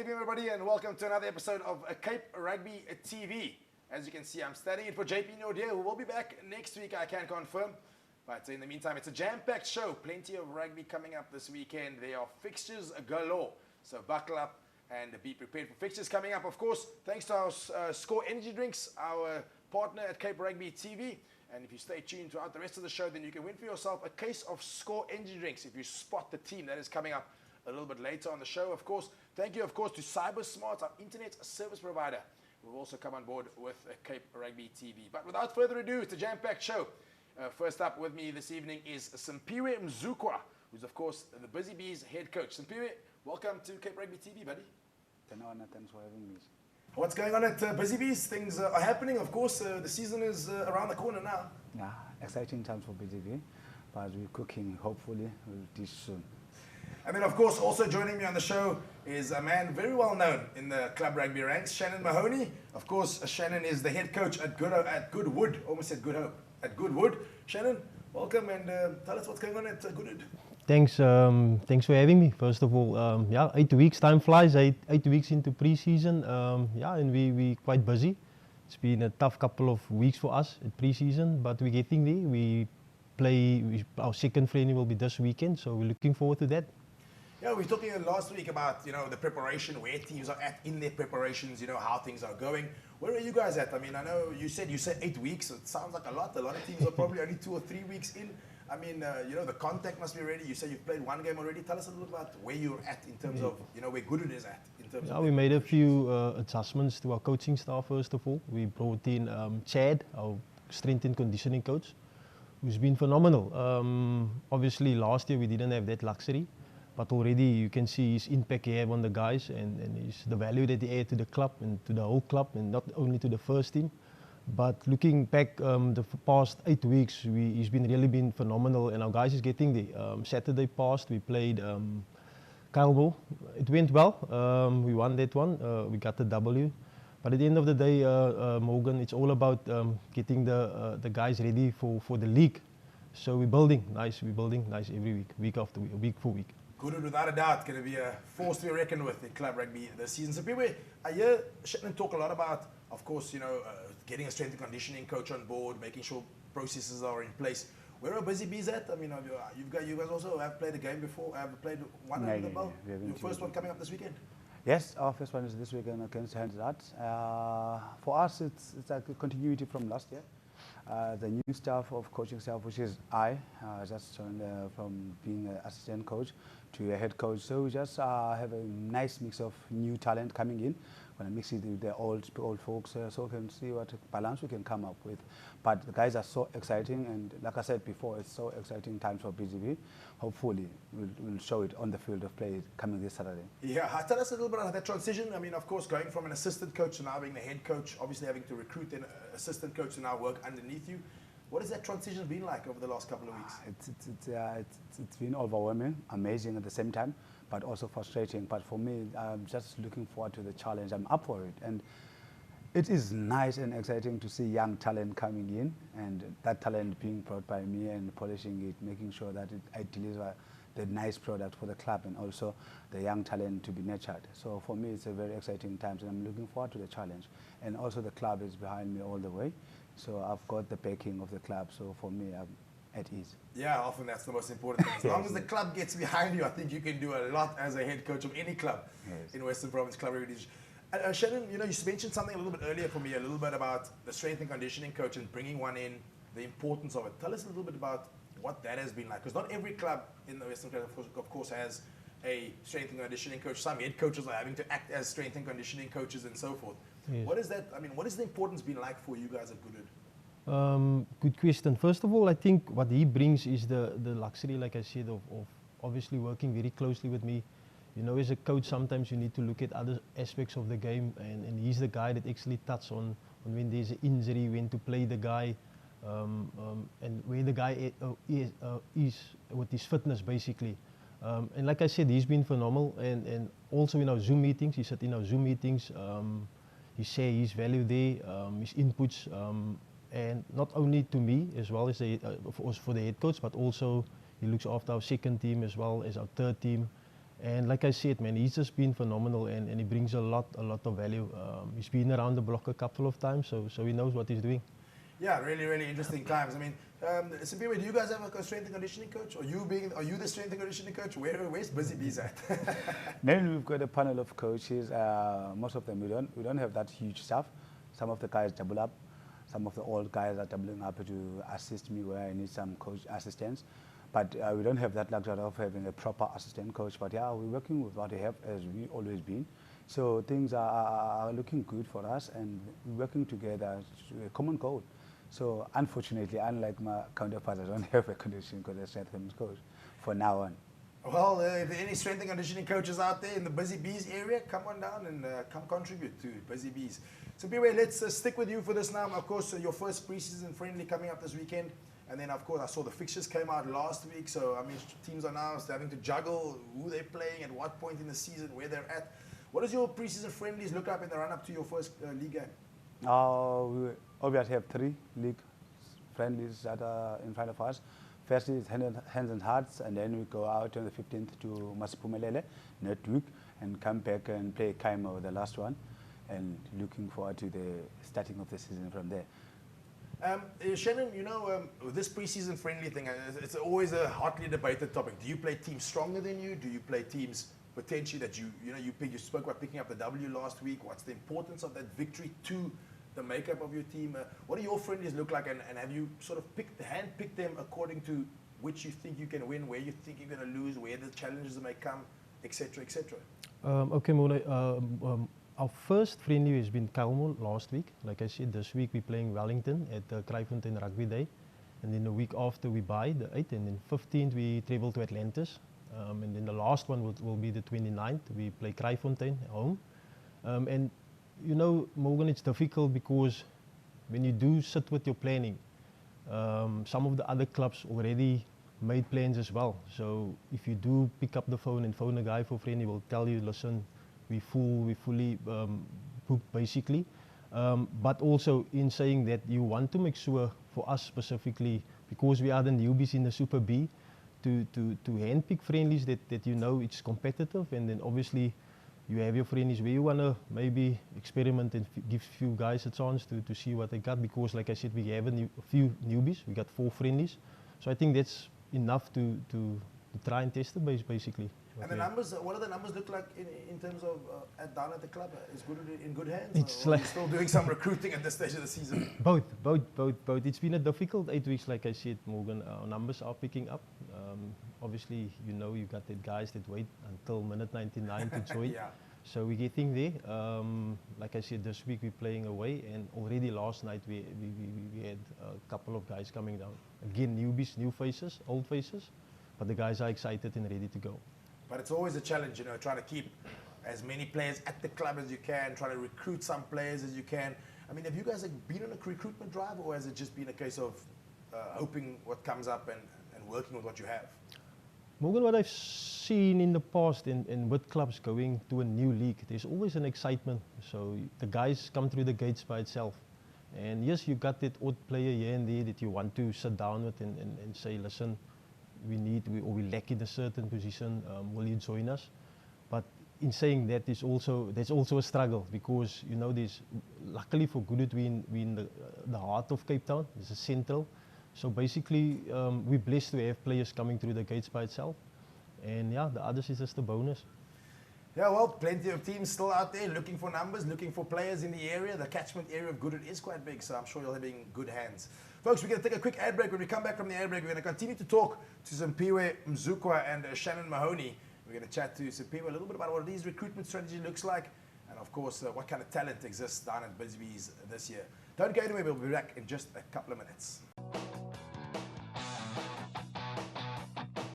evening, everybody, and welcome to another episode of Cape Rugby TV. As you can see, I'm standing in for JP Nordier, who will be back next week, I can confirm. But in the meantime, it's a jam-packed show. Plenty of rugby coming up this weekend. There are fixtures galore. So buckle up and be prepared for fixtures coming up. Of course, thanks to our Score Energy Drinks, our partner at Cape Rugby TV. And if you stay tuned throughout the rest of the show, then you can win for yourself a case of Score Energy Drinks if you spot the team that is coming up a little bit later on the show. Of course, thank you, of course, to CyberSmart, our internet service provider, who will also come on board with Cape Rugby TV. But without further ado, it's a jam-packed show. First up with me this evening is Simpiwe Mzukwa, who's, of course, the Busy Bees head coach. Simpiwe, welcome to Cape Rugby TV, buddy. Thanks for having me. What's going on at Busy Bees? Things are happening. Of course, the season is around the corner now. Yeah, exciting times for Busy Bee, but we're cooking, hopefully, we'll dish soon. And then, of course, also joining me on the show is a man very well known in the club rugby ranks, Shannon Mahomed. Of course, Shannon is the head coach at Goodwood. Almost said Good Hope. At Goodwood. Shannon, welcome, and tell us what's going on at Goodwood. Thanks for having me. First of all, 8 weeks, time flies. 8 weeks into pre-season. And we quite busy. It's been a tough couple of weeks for us at pre-season, but we're getting there. Our second friendly will be this weekend, so we're looking forward to that. Yeah, we were talking last week about, the preparation, where teams are at in their preparations, how things are going. Where are you guys at? I mean, I know you said 8 weeks, so it sounds like a lot. A lot of teams are probably only 2 or 3 weeks in. I mean, the contact must be ready. You say you've played one game already. Tell us a little about where you're at in terms of, where Goodwood is at in terms of. We made a few adjustments to our coaching staff, first of all. We brought in Chad, our strength and conditioning coach, who's been phenomenal. Obviously, last year we didn't have that luxury. But already you can see his impact he had on the guys and the value that he added to the club and to the whole club and not only to the first team. But looking back the past 8 weeks, he's really been phenomenal and our guys is getting there. Saturday passed, we played Kyle. It went well, we won that one, we got the W. But at the end of the day, Morgan, it's all about getting the guys ready for the league. So we're building nice every week after week for week. Goodwood, without a doubt, going to be a force to be reckoned with in club rugby this season. So, people, I hear Shannon talk a lot about, of course, getting a strength and conditioning coach on board, making sure processes are in place. Where are Busy Bees at? I mean, you guys also have played a game before. Have played one under the belt. Your first one coming up this weekend. Yes, our first one is this weekend against Handrat. For us, it's like a continuity from last year. The new staff of coaching staff, which is I just joined from being an assistant coach to a head coach. So we just have a nice mix of new talent coming in. When I mix it with the old folks, so we can see what balance we can come up with. But the guys are so exciting, and like I said before, it's so exciting times for BGB. Hopefully, we'll show it on the field of play coming this Saturday. Yeah, tell us a little bit about that transition. I mean, of course, going from an assistant coach to now being the head coach, obviously having to recruit an assistant coach to now work underneath you. What has that transition been like over the last couple of weeks? It's been overwhelming, amazing at the same time, but also frustrating. But for me, I'm just looking forward to the challenge. I'm up for it. And it is nice and exciting to see young talent coming in and that talent being brought by me and polishing it, making sure that I deliver the nice product for the club and also the young talent to be nurtured. So for me, it's a very exciting time, and I'm looking forward to the challenge. And also the club is behind me all the way. So I've got the backing of the club, so for me, I'm at ease. Yeah, often that's the most important thing. As long as the club gets behind you, I think you can do a lot as a head coach of any club in Western Province Club Rugby. Shannon, you mentioned something a little bit earlier for me, a little bit about the strength and conditioning coach and bringing one in, the importance of it. Tell us a little bit about what that has been like, because not every club in the Western Province, of course, has a strength and conditioning coach. Some head coaches are having to act as strength and conditioning coaches and so forth. Yes. What is that? I mean, what has the importance been like for you guys at Goodwood? Good question. First of all, I think what he brings is the luxury, like I said, of obviously working very closely with me. As a coach, sometimes you need to look at other aspects of the game, and he's the guy that actually touches on when there's an injury, when to play the guy, and where the guy is with his fitness, basically. And like I said, he's been phenomenal, and also in our Zoom meetings, he sat in our Zoom meetings, he shared his value there, his inputs, and not only to me as well as for the head coach, but also he looks after our second team as well as our third team. And like I said, man, he's just been phenomenal, and he brings a lot of value. He's been around the block a couple of times, so he knows what he's doing. Yeah, really, really interesting times. I mean, Simpiwe, do you guys have a strength and conditioning coach? Are you the strength and conditioning coach? Where's Busy Bees at? Then we've got a panel of coaches. Most of them we don't have that huge staff. Some of the guys double up. Some of the old guys are doubling up to assist me where I need some coach assistance. But we don't have that luxury of having a proper assistant coach. But yeah, we're working with what we have, as we always been. So things are looking good for us, and we're working together to a common goal. So unfortunately, unlike my counterparts, I don't have a conditioning coach, a strength and coach for now on. Well, if there are any strength and conditioning coaches out there in the Busy Bees area, come on down and come contribute to Busy Bees. So, Simpiwe, let's stick with you for this now. Of course, your first preseason friendly coming up this weekend. And then, of course, I saw the fixtures came out last week. So, I mean, teams are now having to juggle who they're playing, at what point in the season, where they're at. What does your preseason friendlies look like in the run-up to your first league game? We obviously have 3 league friendlies that are in front of us. First is Hands and Hearts, and then we go out on the 15th to Masipumelele, Network, and come back and play Kaimo, the last one, and looking forward to the starting of the season from there. Shannon, you know, this preseason friendly thing, it's always a hotly debated topic. Do you play teams stronger than you? Do you play teams potentially that you spoke about picking up the W last week? What's the importance of that victory to the makeup of your team? What do your friendlies look like, and have you sort of hand-picked them according to which you think you can win, where you think you're going to lose, where the challenges may come, etc., etc.? Okay, Mona. Our first friendly has been Kalmo last week. Like I said, this week we're playing Wellington at the Kraaifontein Rugby Day. And then the week after we buy the 8th, and then 15th we travel to Atlantis. And then the last one will be the 29th. We play Kraaifontein at home. And you know, Morgan, it's difficult because when you do sit with your planning, some of the other clubs already made plans as well. So if you do pick up the phone and phone a guy for friendly, will tell you, listen, we fully booked basically. But also in saying that, you want to make sure for us specifically, because we are the newbies in the Super B, to handpick friendlies that you know it's competitive, and then obviously you have your friendlies where you want to maybe experiment and give few guys a chance to see what they got, because like I said, we have a few newbies. We got 4 friendlies. So I think that's enough to try and test the base basically. And the numbers, what do the numbers look like in terms of down at the club? Is Goodwood in good hands? It's or like are you still doing some recruiting at this stage of the season? Both. It's been a difficult 8 weeks, like I said, Morgan. Our numbers are picking up. Obviously, you know, you got the guys that wait until minute 99 to join. Yeah. So we're getting there. Like I said, this week we're playing away, and already last night we had a couple of guys coming down. Again, newbies, new faces, old faces, but the guys are excited and ready to go. But it's always a challenge, you know, trying to keep as many players at the club as you can, trying to recruit some players as you can. I mean, have you guys been on a recruitment drive, or has it just been a case of hoping what comes up and working with what you have? Morgan, what I've seen in the past in with clubs going to a new league, there's always an excitement. So the guys come through the gates by itself. And yes, you got that odd player here and there that you want to sit down with and say, listen, we lack in a certain position, will you join us? But in saying that, there's also a struggle, because you know, luckily for Goodwood, we in the heart of Cape Town. It's a central. So basically, we're blessed to have players coming through the gates by itself. And yeah, the others is just a bonus. Yeah, well, plenty of teams still out there looking for numbers, looking for players in the area. The catchment area of Goodwood is quite big, so I'm sure you'll be in good hands. Folks, we're going to take a quick ad break. When we come back from the ad break, we're going to continue to talk to Simpiwe Mzukwa and Shannon Mahoney. We're going to chat to Simpiwe a little bit about what these recruitment strategy looks like, and of course, what kind of talent exists down at Busy Bees this year. Don't go anywhere, we'll be back in just a couple of minutes.